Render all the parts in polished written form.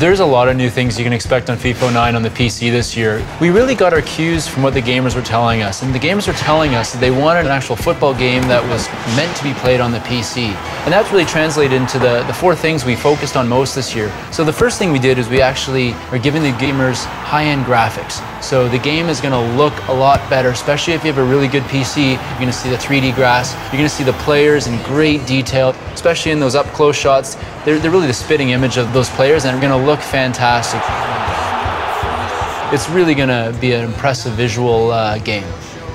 There's a lot of new things you can expect on FIFA 09 on the PC this year. We really got our cues from what the gamers were telling us, and the gamers were telling us that they wanted an actual football game that was meant to be played on the PC. And that's really translated into the four things we focused on most this year. So the first thing we did is we actually are giving the gamers high-end graphics. So the game is going to look a lot better, especially if you have a really good PC. You're going to see the 3D grass, you're going to see the players in great detail, especially in those up-close shots. They're really the spitting image of those players, and they're going to look fantastic. It's really going to be an impressive visual game.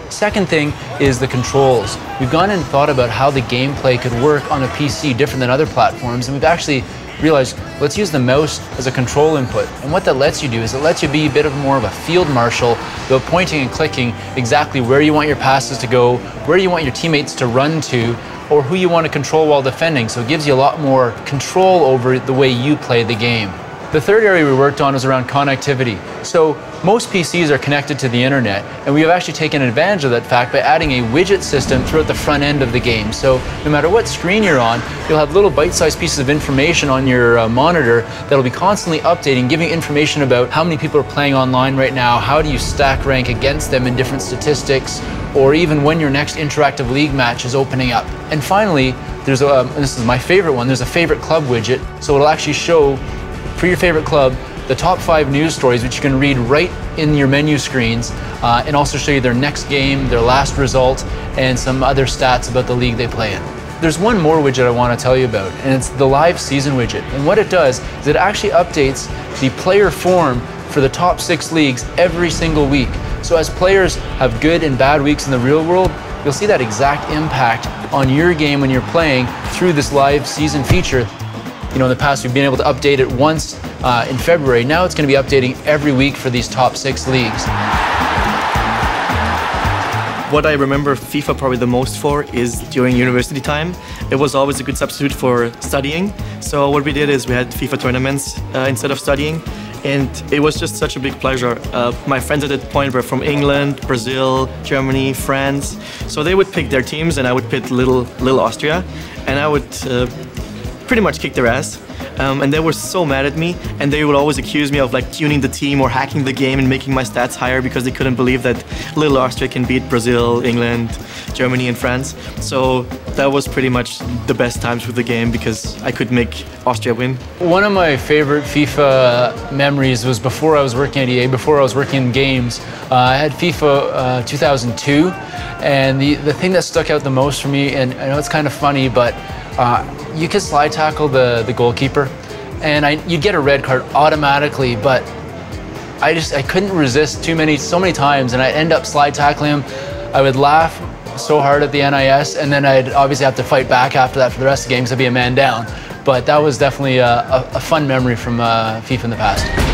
Second thing is the controls. We've gone and thought about how the gameplay could work on a PC different than other platforms, and we've actually realized, let's use the mouse as a control input. And what that lets you do is it lets you be a bit of more of a field marshal, about pointing and clicking exactly where you want your passes to go, where you want your teammates to run to, or who you want to control while defending. So it gives you a lot more control over the way you play the game. The third area we worked on was around connectivity. So most PCs are connected to the internet, and we have actually taken advantage of that fact by adding a widget system throughout the front end of the game. So no matter what screen you're on, you'll have little bite-sized pieces of information on your monitor that'll be constantly updating, giving information about how many people are playing online right now, how do you stack rank against them in different statistics, or even when your next interactive league match is opening up. And finally, there's and this is my favorite one, there's a favorite club widget. So it'll actually show, for your favorite club, the top 5 news stories, which you can read right in your menu screens, and also show you their next game, their last result, and some other stats about the league they play in. There's one more widget I want to tell you about, and it's the live season widget. And what it does is it actually updates the player form for the top 6 leagues every single week. So as players have good and bad weeks in the real world, you'll see that exact impact on your game when you're playing through this live season feature. You know, in the past, we've been able to update it once in February. Now it's going to be updating every week for these top 6 leagues. What I remember FIFA probably the most for is during university time. It was always a good substitute for studying. So what we did is we had FIFA tournaments instead of studying. And it was just such a big pleasure. My friends at that point were from England, Brazil, Germany, France. So they would pick their teams and I would pick little Austria. And I would pretty much kick their ass. And they were so mad at me, and they would always accuse me of like tuning the team or hacking the game and making my stats higher because they couldn't believe that little Austria can beat Brazil, England, Germany and France. So that was pretty much the best times with the game because I could make Austria win. One of my favorite FIFA memories was before I was working at EA, before I was working in games. I had FIFA 2002, and the thing that stuck out the most for me, and I know it's kind of funny, but you could slide tackle the goalkeeper, and you'd get a red card automatically, but I couldn't resist so many times, and I'd end up slide tackling him. I would laugh so hard at the NIS, and then I'd obviously have to fight back after that for the rest of the game because I'd be a man down. But that was definitely a fun memory from FIFA in the past.